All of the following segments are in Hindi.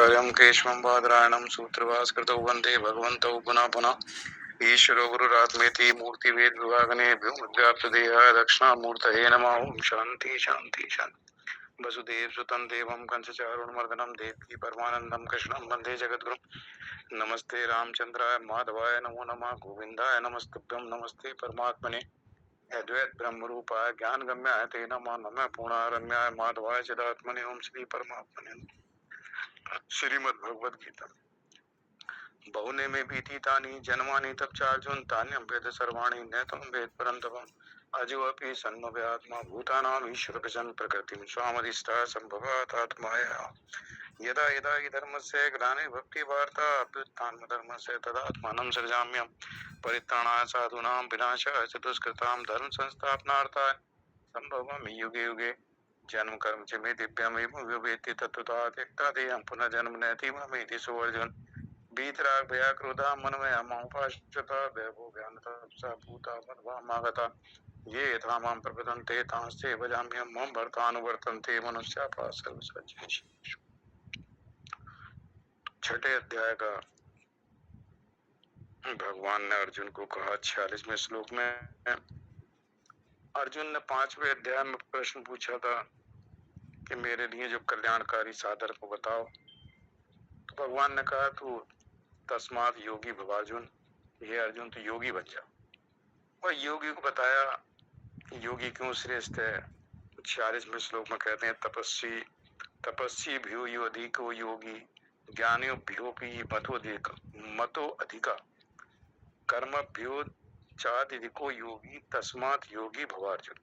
आचार्यं केशवं बादरायणं सूत्रभास्कृतौ वन्दे भगवन्तौ पुनः पुनः। ईश्वरो गुरुरात्मेति मूर्तिभेद विभागने व्याप्तदेहाय दक्षिणामूर्तये नमः। ओं शान्ति शान्ति शान्ति। वसुदेव सुतं देवं कंसचारुणमर्दनं देवकी परमानन्दं कृष्णं वन्दे जगद्गुरुं। नमस्ते रामचंद्राय माधवाय नमो नमः। गोविंदाय नमस्तुभ्यं नमस्ते परमात्मने। अद्वैत ब्रह्म रूपाय ज्ञान गम्याय ते नमः। नमः पूर्णारम्याय माधवाय चिदात्मने। ओम श्री परमात्मने। श्रीमद् भगवद गीता। बहुने में बीती तानी जन्मानि तब चार्जुन तान्यम वेद सर्वाणि न तम वेद परंतपम अजो अपि सन्मव्यात्मा भूतानाम ईश्वर प्रसन्न प्रकृतिम स्वामधिष्ठा संभवात आत्माया यदा यदा हि धर्मस्य ग्लानि भक्ति वार्ता अभ्युत्थान धर्मस्य तदात्मानं सृजाम्यहम् परित्राणाय साधूनां विनाशाय च दुष्कृतां धर्म संस्थापनार्थाय संभवामि युगे युगे। जन्म कर्म च मे दिव्यमेव वेत्ति तत्त्वतः त्यक्ता देहं पुनः जन्म नैति मामेति सो अर्जुन। वीतराग भया क्रोधा मनमय मामुपाश्रिता वैभव ज्ञानतपसा भूता मद्भामागता ये यथा मां प्रपद्यन्ते तांस्ते भजाम्यहं मम भर्तानुवर्तन्ते मनुष्याः सर्वसज्जनेषु। छठे अध्याय का भगवान ने अर्जुन को कहा। 46वें श्लोक में अर्जुन ने 5वें अध्याय में प्रश्न पूछा था कि मेरे लिए जो कल्याणकारी साधन को बताओ। तो भगवान ने कहा तू तस्मात योगी भव अर्जुन, हे अर्जुन तू योगी बन जा। और योगी को बताया कि योगी क्यों श्रेष्ठ है। 46वें श्लोक में कहते हैं तपस्वी तपस्वी भ्यो यो अधिको योगी ज्ञानियो भ्योपि मतो अधिका कर्मभ्यो चाधिको योगी तस्मात योगी भव अर्जुन।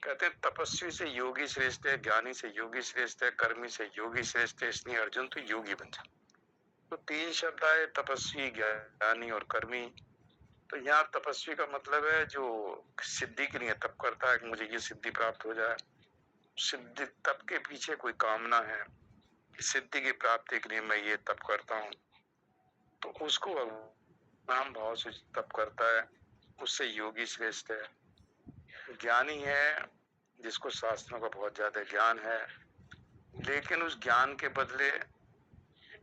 कहते हैं तपस्वी से योगी श्रेष्ठ है, ज्ञानी से योगी श्रेष्ठ है, कर्मी से योगी श्रेष्ठ है, इसलिए अर्जुन तो योगी बन जा। तो 3 शब्द आए, तपस्वी, ज्ञानी और कर्मी। तो यहाँ तपस्वी का मतलब है जो सिद्धि के लिए तप करता है कि मुझे ये सिद्धि प्राप्त हो जाए। सिद्धि तप के पीछे कोई कामना है, सिद्धि की प्राप्ति के लिए मैं ये तप करता हूँ, तो उसको नाम भाव से तप करता है, उससे योगी श्रेष्ठ है। ज्ञानी है जिसको शास्त्रों का बहुत ज्यादा ज्ञान है, लेकिन उस ज्ञान के बदले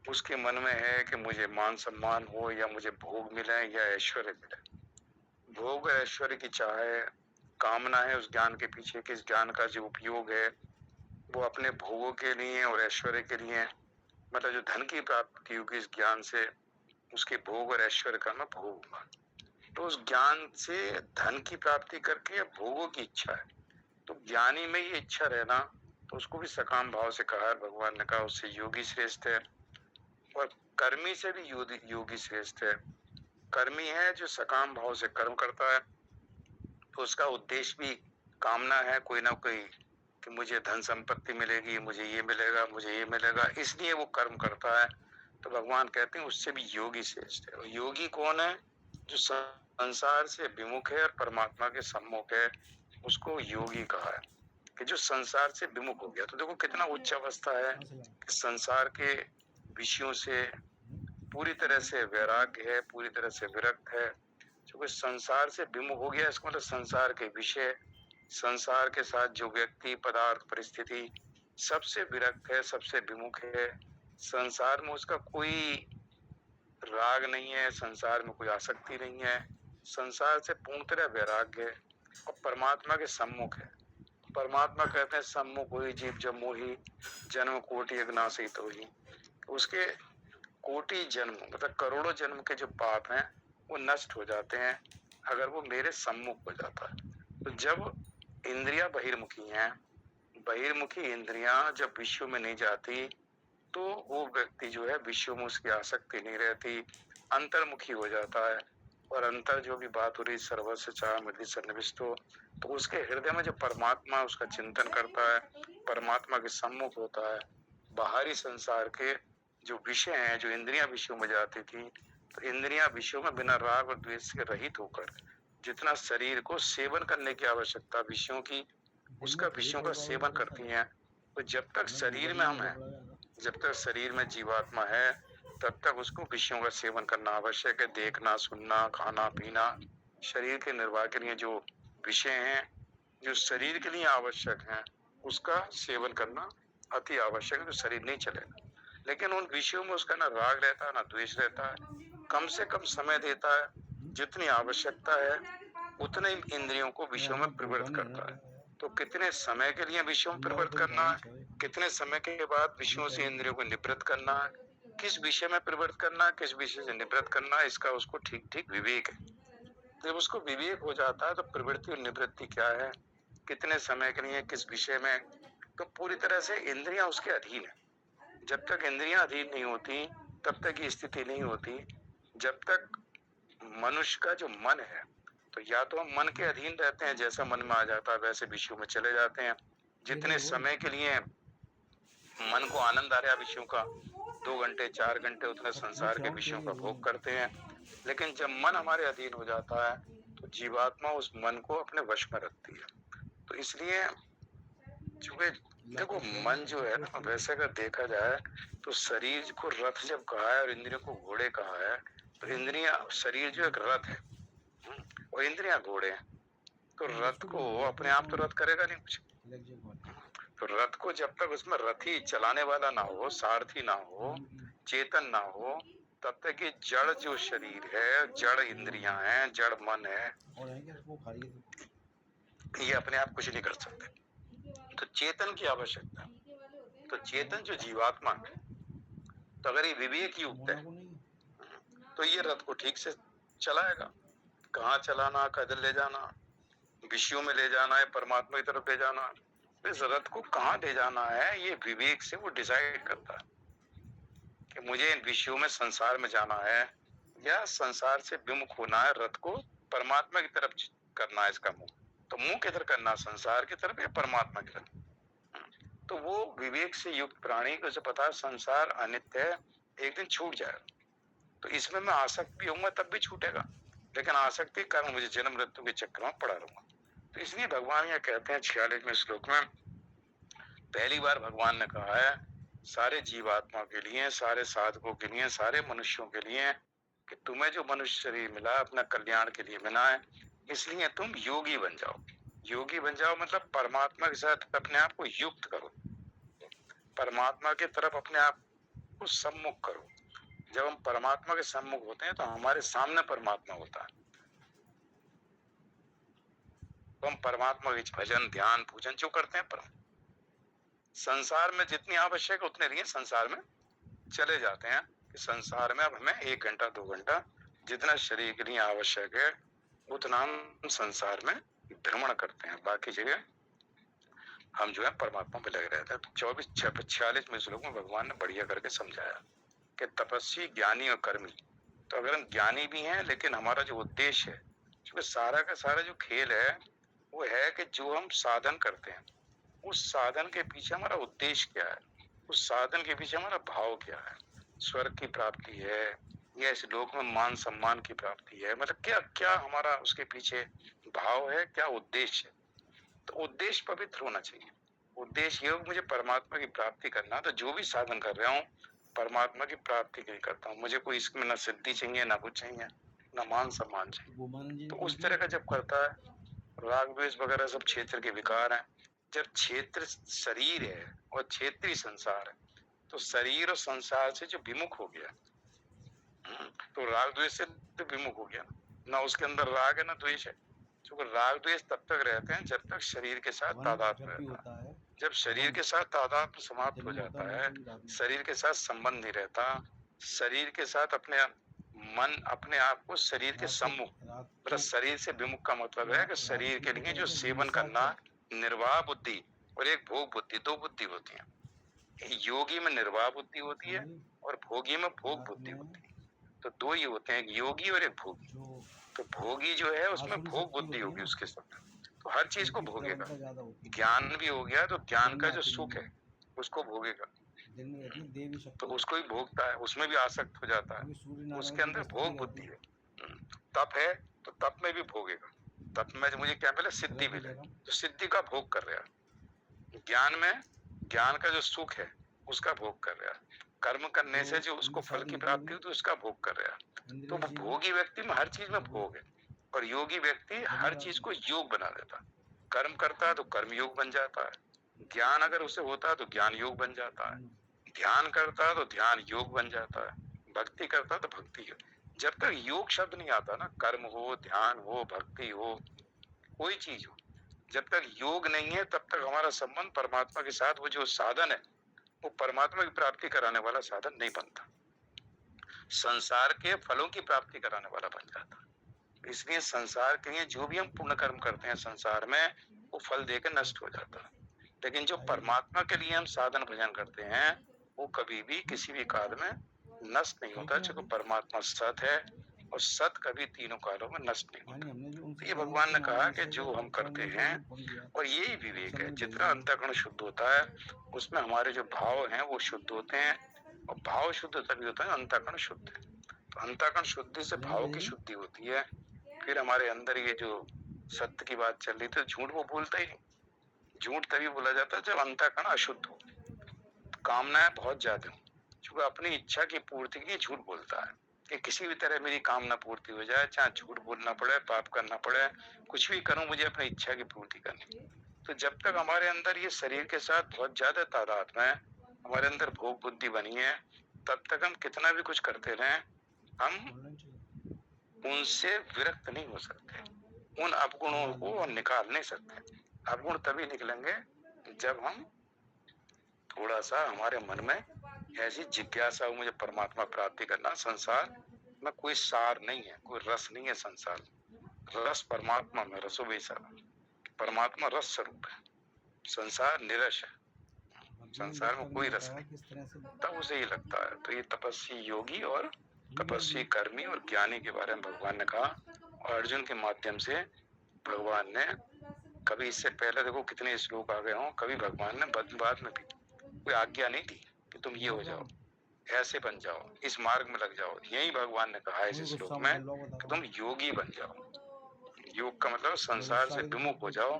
उसके मन में है कि मुझे मान सम्मान हो या मुझे भोग मिले या ऐश्वर्य मिले। भोग और ऐश्वर्य की चाह है, कामना है उस ज्ञान के पीछे कि इस ज्ञान का जो उपयोग है वो अपने भोगों के लिए और ऐश्वर्य के लिए, मतलब जो धन की प्राप्ति होगी इस ज्ञान से, उसके भोग और ऐश्वर्य का मैं भोगूंगा। तो उस ज्ञान से धन की प्राप्ति करके भोगों की इच्छा है। तो ज्ञानी में ये इच्छा रहना, तो उसको भी सकाम भाव से कहा है। भगवान ने कहा उससे योगी श्रेष्ठ है। और कर्मी से भी योगी श्रेष्ठ है। कर्मी है जो सकाम भाव से कर्म करता है, तो उसका उद्देश्य भी कामना है कोई ना कोई कि मुझे धन संपत्ति मिलेगी, मुझे ये मिलेगा, मुझे ये मिलेगा, इसलिए वो कर्म करता है। तो भगवान कहते हैं उससे भी योगी श्रेष्ठ है। और योगी कौन है? जो संसार से विमुख है और परमात्मा के सम्मुख है, उसको योगी कहा है। कि जो संसार से विमुख हो गया। तो देखो कितना उच्च अवस्था है कि संसार के विषयों से पूरी तरह से वैराग्य है, पूरी तरह से विरक्त है। जो कोई संसार से विमुख हो गया, इसका मतलब संसार के विषय, संसार के साथ जो व्यक्ति, पदार्थ, परिस्थिति, सबसे विरक्त है, सबसे विमुख है। संसार में उसका कोई राग नहीं है, संसार में कोई आसक्ति नहीं है, संसार से पूर्ण तरह वैराग्य है और परमात्मा के सम्मुख है। परमात्मा कहते हैं सम्मुख हुई जीव जब मोही जन्म कोटि अग्नाशित हुई। उसके कोटि जन्म मतलब करोड़ों जन्म के जो पाप हैं वो नष्ट हो जाते हैं अगर वो मेरे सम्मुख हो जाता है। तो जब इंद्रियां बहिर्मुखी हैं, बहिर्मुखी इंद्रियां जब विश्व में नहीं जाती, तो वो व्यक्ति जो है विश्व में उसकी आसक्ति नहीं रहती, अंतर्मुखी हो जाता है। और अंतर जो भी बात हो रही सर्वस्व चाह मृदि सन्निविष्टो, तो उसके हृदय में जो परमात्मा उसका चिंतन करता है, परमात्मा के सम्मुख होता है। बाहरी संसार के जो विषय हैं, जो इंद्रियां विषयों में जाती थी, तो इंद्रियां विषयों में बिना राग और द्वेष से रहित होकर जितना शरीर को सेवन करने की आवश्यकता विषयों की, उसका विषयों का सेवन करती हैं। तो जब तक शरीर में हम हैं, जब तक शरीर में जीवात्मा है, तब तक उसको विषयों का सेवन करना आवश्यक है। देखना, सुनना, खाना, पीना, शरीर के निर्वाह के लिए जो विषय हैं, जो शरीर के लिए आवश्यक हैं, उसका सेवन करना अति आवश्यक है, तो शरीर नहीं चलेगा। लेकिन उन विषयों में उसका ना राग रहता है ना द्वेष रहता है, कम से कम समय देता है, जितनी आवश्यकता है उतने ही इंद्रियों को विषयों में प्रवृत्त करता है। तो कितने समय के लिए विषयों में प्रवृत्त करना है, कितने समय के बाद विषयों से इंद्रियों को निवृत्त करना है, किस विषय में प्रवृत्त करना है, किस विषय से निवृत्त करना है, इसका उसको ठीक ठीक विवेक है। जब उसको विवेक हो जाता है तो प्रवृत्ति और निवृत्ति क्या है, कितने समय के लिए, किस विषय में, तो पूरी तरह से इंद्रियां उसके अधीन है। जब तक इंद्रियां अधीन नहीं होती तब तक ये स्थिति नहीं होती। जब तक मनुष्य का जो मन है, तो या तो हम मन के अधीन रहते हैं, जैसा मन में आ जाता है वैसे विषयों में चले जाते हैं, जितने समय के लिए मन को आनंद आ रहा है विषयों का, 2 घंटे 4 घंटे उतने संसार के विषयों का भोग करते हैं। लेकिन जब मन हमारे अधीन हो जाता है तो जीवात्मा उस मन को अपने वश में रखती है। तो इसलिए चूंकि देखो मन जो है ना, वैसे अगर देखा जाए तो शरीर को रथ जब कहा है और इंद्रियों को घोड़े कहा है, तो इंद्रियां, शरीर जो एक रथ है और इंद्रियां घोड़े हैं। तो रथ को अपने आप तो रथ करेगा नहीं कुछ। तो रथ को जब तक उसमें रथी चलाने वाला ना हो, सारथी ना हो, चेतन ना हो, तब तक ये जड़ जो शरीर है, जड़ इंद्रियां हैं, जड़ मन है, ये अपने आप कुछ नहीं कर सकते। तो चेतन की आवश्यकता है। तो चेतन जो जीवात्मा है, तो अगर ये विवेक युक्त है तो ये रथ को ठीक से चलाएगा। कहाँ चलाना, कदर ले जाना, विषयों में ले जाना है, परमात्मा की तरफ ले जाना है, इस रथ को कहाँ ले जाना है, ये विवेक से वो डिसाइड करता है कि मुझे इन विषयों में संसार में जाना है या संसार से विमुख होना है, रथ को परमात्मा की तरफ करना है। इसका मुंह तो मुंह किधर करना, संसार की तरफ या परमात्मा की तरफ। तो वो विवेक से युक्त प्राणी को उसे पता है संसार अनित्य है, एक दिन छूट जाएगा। तो इसमें मैं आसक्त भी होऊंगा तब भी छूटेगा, लेकिन आसक्ति के कारण मुझे जन्म मृत्यु के चक्र में पड़ा रहूंगा। तो इसलिए भगवान ये कहते हैं 46वें श्लोक में, पहली बार भगवान ने कहा है सारे जीवात्माओं के लिए, सारे साधकों के लिए, सारे मनुष्यों के लिए, कि तुम्हें जो मनुष्य शरीर मिला अपना कल्याण के लिए मिला है, इसलिए तुम योगी बन जाओ। योगी बन जाओ मतलब परमात्मा के साथ अपने आप को युक्त करो, परमात्मा की तरफ अपने आप को सम्मुख करो। जब हम परमात्मा के सम्मुख होते हैं तो हमारे सामने परमात्मा होता है। तो हम परमात्मा के भजन, ध्यान, पूजन जो करते हैं, पर संसार में जितनी आवश्यक उतने लिए संसार में चले जाते हैं कि संसार में अब हमें 1 घंटा 2 घंटा जितना शरीर के लिए आवश्यक है उतना हम संसार में भ्रमण करते हैं, बाकी जगह हम जो है परमात्मा पे लगे रहते हैं। तो 46 में श्लोक में भगवान ने बढ़िया करके समझाया कि तपस्वी, ज्ञानी और कर्मी, तो अगर हम ज्ञानी भी हैं लेकिन हमारा जो उद्देश्य है, क्योंकि सारा का सारा जो खेल है वो है कि जो हम साधन करते हैं उस साधन के पीछे हमारा उद्देश्य क्या है, उस साधन के पीछे हमारा भाव क्या है। स्वर्ग की प्राप्ति है या इस लोक में मान सम्मान की प्राप्ति है, मतलब क्या क्या हमारा उसके पीछे भाव है, क्या उद्देश्य है। तो उद्देश्य पवित्र होना चाहिए। उद्देश्य ये हो मुझे परमात्मा की प्राप्ति करना, तो जो भी साधन कर रहा हूँ परमात्मा की प्राप्ति के लिए करता हूँ। मुझे कोई इसमें ना सिद्धि चाहिए, ना कुछ चाहिए, ना मान सम्मान चाहिए। तो उस तरह का जब करता है, राग द्वेष वगैरह सब क्षेत्र के विकार हैं। जब क्षेत्र शरीर है और क्षेत्रीय संसार है, तो शरीर और संसार से जो विमुख हो गया, तो राग द्वेष से तो विमुख हो गया ना, उसके अंदर राग है ना द्वेष है। क्योंकि राग द्वेष तब तक रहते हैं जब तक शरीर के साथ तादात्म्य रहता है। जब शरीर के साथ तादात्म्य समाप्त हो जाता है, शरीर के साथ संबंध नहीं रहता, शरीर के साथ अपने मन अपने आप को शरीर के सम्मुख, मतलब शरीर से विमुख का मतलब है कि शरीर के लिए जो सेवन करना, निर्वाह बुद्धि और एक भोग बुद्धि, 2 बुद्धि होती है। योगी में निर्वाह बुद्धि होती है और भोगी में भोग बुद्धि होती है। तो 2 ही होते हैं, एक योगी और एक भोगी। तो भोगी जो है उसमें भोग बुद्धि होगी उसके साथ, तो हर चीज को भोगेगा। ज्ञान भी हो गया तो ज्ञान का जो सुख है उसको भोगेगा, तो उसको ही भोगता है, उसमें भी आसक्त हो जाता है, उसके अंदर भोग बुद्धि है। तप है तो तप में भी भोगेगा, तप में मुझे क्या मिले, सिद्धि मिले, तो सिद्धि का भोग कर रहा है। ज्ञान में ज्ञान का जो सुख है उसका भोग कर रहा है, कर्म करने से जो उसको फल की प्राप्ति होती है उसका भोग कर रहा है। तो भोगी व्यक्ति में हर चीज में भोग है, और योगी व्यक्ति हर चीज को योग बना देता। कर्म करता है तो कर्म योग बन जाता है, ज्ञान अगर उसे होता है तो ज्ञान योग बन जाता है, ध्यान करता है तो ध्यान योग बन जाता है, भक्ति करता है तो भक्ति है। जब तक योग शब्द नहीं आता ना, कर्म हो, ध्यान हो, भक्ति हो, कोई चीज हो, जब तक योग नहीं है तब तक हमारा संबंध परमात्मा के साथ, वो जो साधन है वो परमात्मा की प्राप्ति कराने वाला साधन नहीं बनता, संसार के फलों की प्राप्ति कराने वाला बन जाता। इसलिए संसार के लिए जो भी हम पुण्य कर्म करते हैं संसार में, वो फल देकर नष्ट हो जाता है। लेकिन जो परमात्मा के लिए हम साधन भजन करते हैं वो कभी भी किसी भी काल में नष्ट नहीं होता, क्योंकि परमात्मा सत है और सत कभी तीनों कालों में नष्ट नहीं होता। तो ये भगवान ने कहा कि जो हम करते हैं, और यही विवेक है, जितना अंतःकरण शुद्ध होता है उसमें हमारे जो भाव हैं वो शुद्ध होते हैं, और भाव शुद्ध तभी होता है अंतःकरण शुद्ध है। तो अंतःकरण शुद्धि से भाव की शुद्धि होती है। फिर हमारे अंदर ये जो सत्य की बात चल रही थी, झूठ वो बोलता ही नहीं। झूठ तभी बोला जाता है जब अंतःकरण अशुद्ध हो, कामनाएं बहुत ज्यादा हो, क्योंकि अपनी इच्छा की पूर्ति के लिए झूठ बोलता है कि किसी भी तरह मेरी कामना पूर्ति हो जाए, चाहे झूठ बोलना पड़े, पाप करना पड़े, कुछ भी करूं, मुझे अपनी इच्छा की पूर्ति करनी। तो जब तक हमारे अंदर ये शरीर के साथ बहुत ज्यादा तादाद में हमारे अंदर भोग बुद्धि बनी है, तब तक हम कितना भी कुछ करते रहें, हम उनसे विरक्त नहीं हो सकते, उन अवगुणों को निकाल नहीं सकते। अवगुण तभी निकलेंगे जब हम थोड़ा सा हमारे मन में ऐसी जिज्ञासा हो, मुझे परमात्मा प्राप्ति करना, संसार में कोई सार नहीं है, कोई रस नहीं है संसार, रस परमात्मा में, रसो बेसार, परमात्मा रस स्वरूप है, संसार निरस है, संसार में कोई रस नहीं, तब उसे ये लगता है। तो ये तपस्वी योगी और तपस्वी कर्मी और ज्ञानी के बारे में भगवान ने कहा, और अर्जुन के माध्यम से भगवान ने, कभी इससे पहले देखो कितने श्लोक आ गए हों, कभी भगवान ने बाद में भी कोई आज्ञा नहीं दी कि तुम ये हो जाओ, ऐसे बन जाओ, इस मार्ग में लग जाओ। यही भगवान ने कहा है इस श्लोक में कि तुम योगी बन जाओ। योग का मतलब संसार से विमुख हो जाओ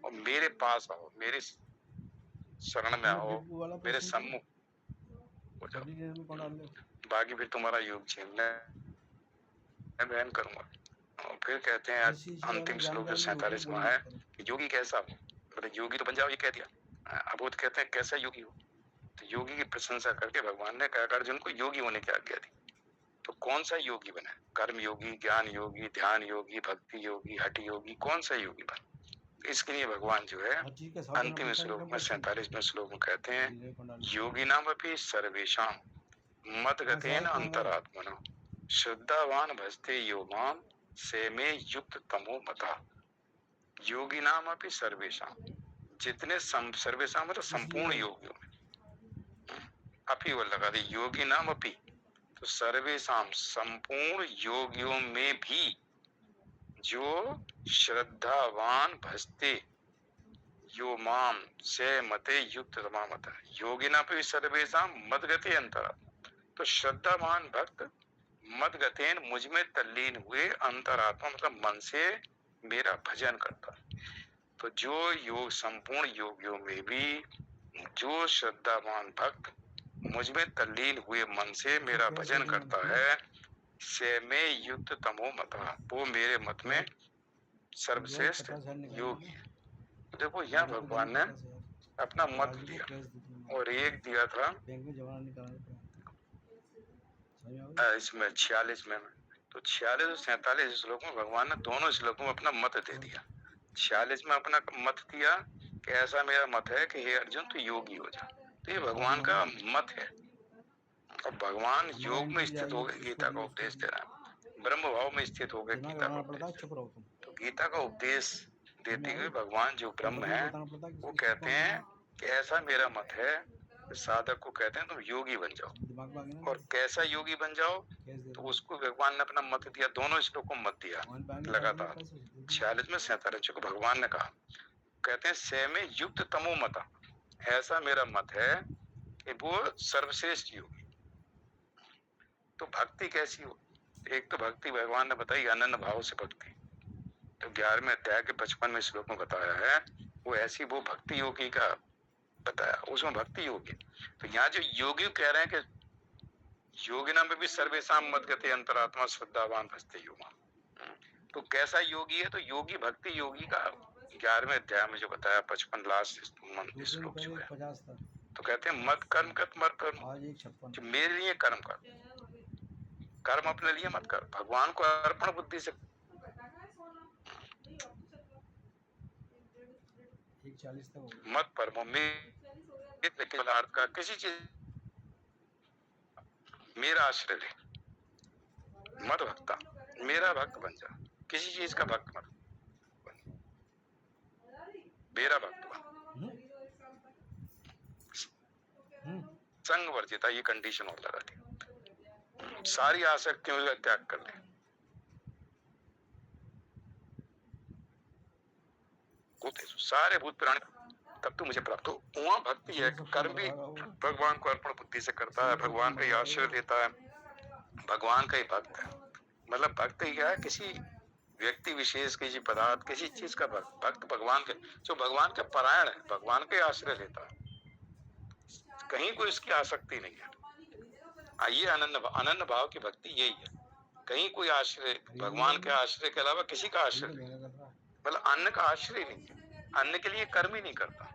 और मेरे पास आओ, मेरे शरण में आओ, मेरे सम्मुख हो जाओ, बाकी फिर तुम्हारा योग छीनना मैं बयान करूंगा। और फिर कहते हैं अंतिम श्लोक जो 47 में है, योगी कैसा हो, मतलब योगी तो बन जाओ ये कह दिया। अब वो तो कहते हैं कैसा योगी हो, तो योगी की प्रशंसा करके भगवान ने कहा अर्जुन को योगी होने की आज्ञा दी। तो कौन सा योगी बने, कर्म योगी, ज्ञान योगी, ध्यान योगी, भक्ति योगी, हठ योगी, कौन सा योगी बने? इसके लिए भगवान जो है अंतिम श्लोक में 47वें श्लोक में कहते हैं, योगी नाम अपि सर्वेषां मद्गतेन अंतरात्मनो श्रद्धावान भजते यो माम सेमे युक्त तमो मता। योगी नाम अपि सर्वेषां, जितने सर्वेषां मतलब संपूर्ण योगियों में, अपि वो लगा दे, योगी नाम अपि, तो सर्वेषां संपूर्ण योगियों में भी जो श्रद्धावान भजते यो माम से मते युक्त तमामता, योगिना पे सर्वेषां मदगते अंतरात्मा, तो श्रद्धावान भक्त मदगतेन मुझ में तल्लीन हुए अंतरात्मा मतलब मन से मेरा भजन करता है। तो जो योग संपूर्ण योगियों में भी जो श्रद्धावान भक्त मुझ में तल्लीन हुए मन से मेरा भजन करता है, से में युक्त तमो मता, वो मेरे मत में सर्वश्रेष्ठ योगी है। तो देखो यहाँ भगवान ने अपना मत दिया, और एक दिया था इसमें 46 में, तो 46 और 47 श्लोक में भगवान ने दोनों श्लोकों में अपना मत दे दिया। 46 में अपना मत दिया कि ऐसा मेरा मत है कि हे अर्जुन तू योगी हो जा, तो ये भगवान का मत है। और भगवान योग में स्थित होकर गीता का उपदेश दे रहा है, ब्रह्म भाव में स्थित होकर गीता का उपदेश। तो गीता का उपदेश देते हुए भगवान जो ब्रह्म है वो कहते हैं कि ऐसा मेरा मत है, साधक को कहते हैं तुम योगी बन जाओ। और कैसा योगी बन जाओ, तो उसको भगवान ने अपना मत दिया, दोनों श्लोकों में मत दिया लगातार 46 में 47 को भगवान ने कहा, कहते हैं से में युक्त तमो मता, ऐसा मेरा मत है कि वो सर्वश्रेष्ठ योगी। तो भक्ति कैसी हो, एक तो भक्ति भगवान ने बताई अनन्य भाव से भक्ति, तो 11वें अध्याय के 55वें श्लोक में बताया है, वो ऐसी वो भक्ति योगी का बताया, उसमें भक्ति योगी। तो यहाँ जो योगी कह रहे हैं कि योगिना में भी सर्वेषां मद्गते अंतरात्मा श्रद्धावान भजते यो माम। तो कैसा योगी है, तो योगी भक्ति योगी का 11वें अध्याय में जो बताया 55 लास्ट श्लोक जो है, तो कहते हैं मत कर्म कर मत कर्म, जो मेरे लिए कर्म कर, कर्म अपने लिए मत कर, भगवान को अर्पण बुद्धि से मत परमो अर्थ का किसी चीज मेरा आश्रय ले, मत भक्ता, मेरा भक्त बन जा, किसी चीज का भक्त मत बन, मेरा भक्त बन। संग वर्जिता ये कंडीशन और लगा दी, सारी आसक्तियों का त्याग कर ले, सारे भूत प्राणी तब तो मुझे प्राप्त हो। वहाँ भक्ति है, कर्म भी भगवान को अर्पण बुद्धि से करता है, भगवान का ही आश्रय लेता है, भगवान का ही भक्त है। मतलब भक्त ही क्या है, किसी व्यक्ति विशेष, किसी पदार्थ, किसी चीज का भक्त, भक्त भगवान के, जो भगवान के परायण है, भगवान का ही आश्रय लेता है, कहीं कोई इसकी आसक्ति नहीं है। आइए अनन्य भाव की भक्ति यही है, कहीं कोई आश्रय, भगवान के आश्रय के अलावा किसी का आश्रय नहीं, मतलब अन्य का आश्रय नहीं है, अन्य के लिए कर्म ही नहीं करता,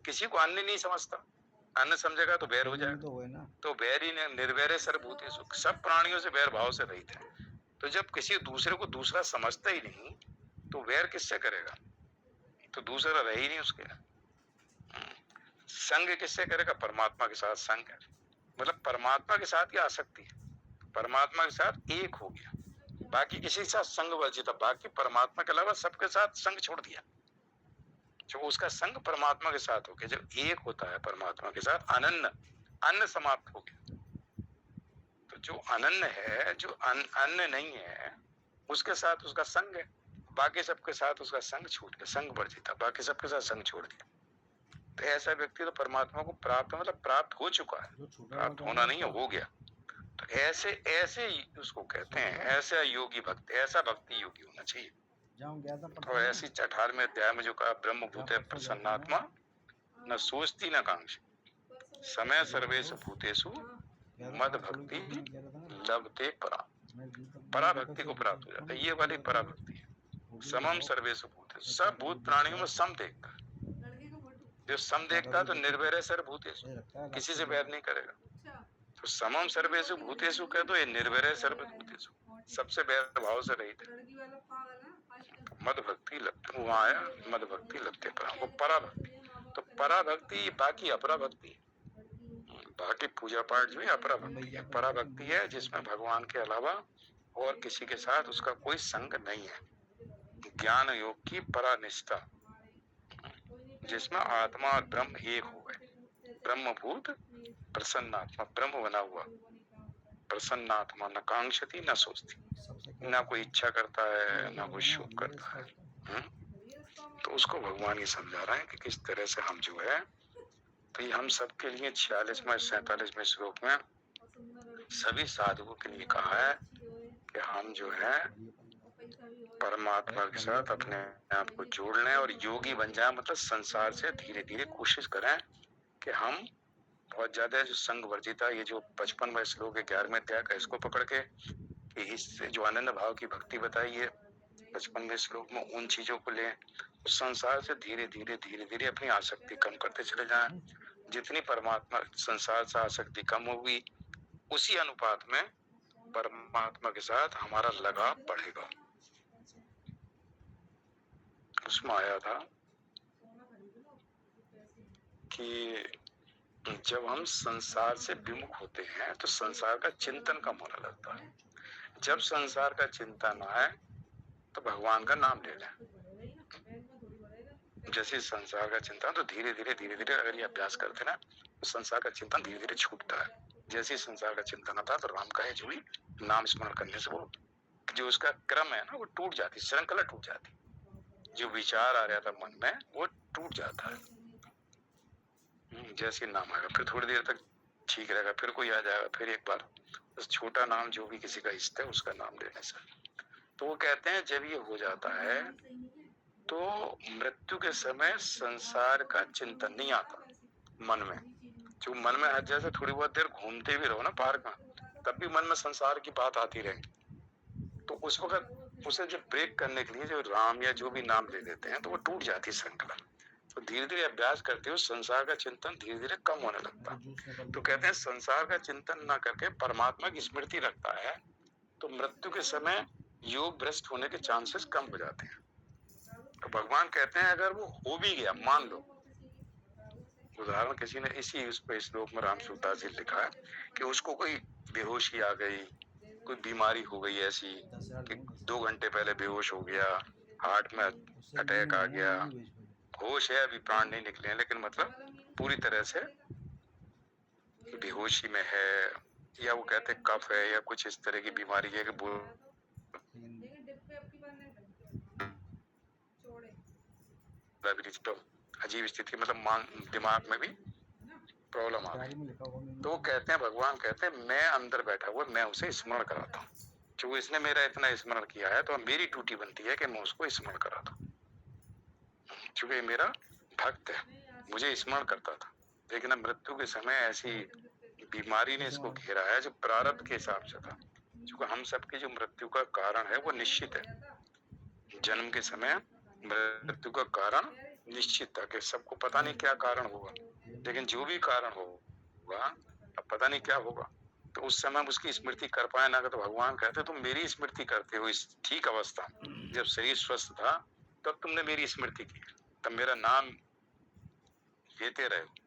किसी को अन्य नहीं समझता, अन्य समझेगा तो बैर हो जाएगा, तो बैर ही निर्वैर सर्वभूते सुख, सब प्राणियों से बैर भाव से रहित है। तो जब किसी दूसरे को दूसरा समझता ही नहीं तो वैर किससे करेगा, तो दूसरा रह ही नहीं उसके। संग किससे करेगा, परमात्मा के साथ संग है, मतलब परमात्मा के साथ ही आसक्ति है, परमात्मा के साथ एक हो गया, बाकी किसी के साथ संग वर्जित, बाकी परमात्मा के अलावा सबके साथ संग छोड़ दिया। जो उसका संग परमात्मा के साथ हो गया, जब एक होता है परमात्मा के साथ, अनन्य, अन्न समाप्त हो गया। तो जो अनन्य है, जो अन्य नहीं है, उसके साथ उसका संग है, बाकी सबके साथ उसका संग छूट गया, संग वर्जित, बाकी सबके साथ संग छोड़ दिया। तो ऐसा व्यक्ति तो परमात्मा को प्राप्त, मतलब प्राप्त हो चुका है, प्राप्त होना नहीं है, हो गया। तो ऐसे ऐसे उसको कहते हैं, ऐसा योगी भक्त, ऐसा भक्ति योगी होना चाहिए। और ऐसी 18वें अध्याय में जो कहा, ब्रह्मभूत प्रसन्नात्मा, न सोचती न कांक्षी, समय सर्वेषु भूतेषु मद भक्ति लभते परा, परा भक्ति को प्राप्त हो जाता है, ये वाली परा भक्ति है। समम सर्वेषु भूतेषु, सब भूत प्राणियों में सम देखता है, जो सम देखता है तो निर्वैर सर्वभूतेषु, किसी से बैर नहीं करेगा। तो समम सर्वेषु भूतेषु कह दो, ये निर्वैर सर्वभूतेषु, सबसे बैर भाव से रहित है। मद भक्ति लगते, वहां आया मद भक्ति लगते परा, वो परा भक्ति। तो परा भक्ति, बाकी अपरा भक्ति, बाकी पूजा पाठ जो है अपरा भक्ति है, परा भक्ति है जिसमें भगवान के अलावा और किसी के साथ उसका कोई संग नहीं है। ज्ञान योग की परा निष्ठा, जिसमें आत्मा और ब्रह्म एक हो गए, ब्रह्मभूत प्रसन्नात्मा, ब्रह्म बना हुआ प्रसन्नात्मा, न कांक्षती न सोचती, ना कोई इच्छा करता है, ना कोई शोक करता है। तो उसको भगवान ये समझा रहे हैं कि किस तरह से हम जो है, तो ये हम सबके लिए 46वें 47वें श्लोक में सभी साधुओं के लिए कहा है कि हम जो है परमात्मा के साथ अपने आप को जोड़ लें और योगी बन जाए, मतलब संसार से धीरे धीरे कोशिश करें कि हम बहुत ज्यादा जो संग वर्जिता, ये जो 55वें श्लोक 11वें अध्याय का, इसको पकड़ के इससे जो अनन्य भाव की भक्ति बताई है 55वें श्लोक में, उन चीजों को लें, संसार से धीरे धीरे धीरे धीरे अपनी आसक्ति कम करते चले जाएं। जितनी परमात्मा संसार से आसक्ति कम होगी, उसी अनुपात में परमात्मा के साथ हमारा लगाव बढ़ेगा। उसमें आया था कि जब हम संसार से विमुख होते हैं तो संसार का चिंतन कम होने लगता है, जब संसार का चिंतन आए तो भगवान का नाम ले लें। जैसे संसार का चिंतन, तो धीरे धीरे अगर ये अभ्यास करते ना, तो संसार का चिंतन धीरे धीरे छूटता है। जैसे संसार का चिंतन आता तो राम का है जो भी नाम स्मरण करने से वो जो उसका क्रम है ना, वो टूट जाती, श्रृंखला टूट जाती, जो विचार आ रहा था मन में वो टूट जाता है। जैसे नाम आएगा फिर थोड़ी देर तक ठीक रहेगा, फिर कोई आ जाएगा, फिर एक बार बस छोटा नाम जो भी किसी का इष्ट है उसका नाम लेने से। तो वो कहते हैं जब ये हो जाता है तो मृत्यु के समय संसार का चिंतन नहीं आता मन में। जो मन में जैसे थोड़ी बहुत देर घूमते भी रहो ना पार्क में, तब भी मन में संसार की बात आती रहेगी। तो उस वक्त उसे जब ब्रेक करने के लिए जो राम या जो भी नाम ले लेते हैं तो वो टूट जाती है श्रृंखला। तो धीरे धीरे अभ्यास करते हो संसार का चिंतन धीरे धीरे कम होने लगता है। तो कहते हैं संसार का चिंतन ना करके परमात्मा की स्मृति रखता है तो मृत्यु के समय योग भ्रष्ट होने के चांसेस कम हो जाते हैं। तो भगवान कहते हैं अगर वो हो भी गया, मान लो, उदाहरण किसी ने इसी उस पे श्लोक में राम सूरदास जी लिखा है कि उसको कोई बेहोशी आ गई, कोई बीमारी हो गई ऐसी कि 2 घंटे पहले बेहोश हो गया, हार्ट में अटैक आ गया, होश है अभी प्राण नहीं निकले हैं लेकिन मतलब पूरी तरह से बेहोशी में है, या वो कहते कफ है या कुछ इस तरह की बीमारी है कि तो अजीब स्थिति, मतलब दिमाग में भी प्रॉब्लम आ गई। तो वो कहते हैं, भगवान कहते हैं मैं अंदर बैठा हुआ मैं उसे स्मरण कराता हूँ, क्योंकि इसने मेरा इतना स्मरण किया है तो मेरी ड्यूटी बनती है कि मैं उसको स्मरण कराता हूँ, क्योंकि मेरा भक्त है, मुझे स्मरण करता था। लेकिन अब मृत्यु के समय ऐसी बीमारी ने इसको घेरा है जो प्रारब्ध के हिसाब से था, क्योंकि हम सबकी जो मृत्यु का कारण है वो निश्चित है। जन्म के समय मृत्यु का कारण निश्चित था कि सबको पता नहीं क्या कारण होगा, लेकिन जो भी कारण होगा अब पता नहीं क्या होगा। तो उस समय हम उसकी स्मृति कर पाए ना, तो भगवान कहते तुम मेरी स्मृति करते हो इस ठीक अवस्था, जब शरीर स्वस्थ था तब तुमने मेरी स्मृति की, तब मेरा नाम लेते रहे।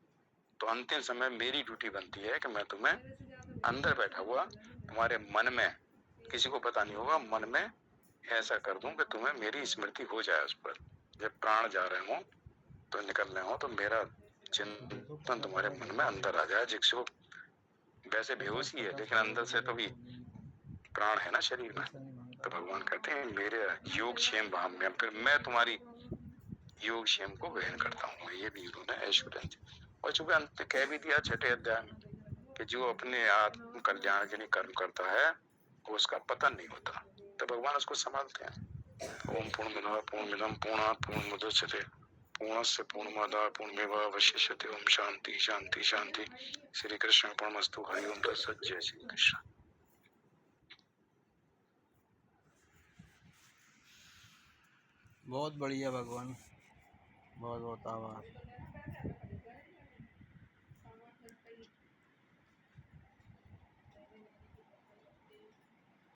तो अंतिम समय मेरी ड्यूटी बनती है कि मैं तुम्हें अंदर बैठा हुआ तुम्हारे मन में, किसी को पता नहीं होगा, मन में ऐसा कर दूं कि तुम्हें मेरी स्मृति हो जाए उस पर। जब प्राण जा रहे हो तो निकल रहे हो तो मेरा चिंतन तुम्हारे मन में अंदर आ जाए, जिसको वैसे बेहोशी है लेकिन अंदर से तो भी प्राण है ना शरीर में। तो भगवान कहते हैं मेरे योग क्षेम भाव में फिर मैं तुम्हारी योग क्षेम को ग्रहण करता हूँ। ये भी उन्होंने एश्योरेंस, और चूंकि अंत कह भी दिया 6ठे अध्याय में कि जो अपने आत्म कल्याण के लिए कर्म करता है वो उसका पतन नहीं होता, तो भगवान उसको संभालते हैं। ओम पूर्णमदः पूर्णमिदं पूर्णात् पूर्णमुदच्यते पूर्णस्य पूर्णमादाय पूर्णमेवावशिष्यते। ओम शांति शांति शांति। श्री कृष्ण अर्पणमस्तु। हरि ओम तत्सत्। जय श्री कृष्ण। बहुत बढ़िया भगवान, बहुत बहुत आभार।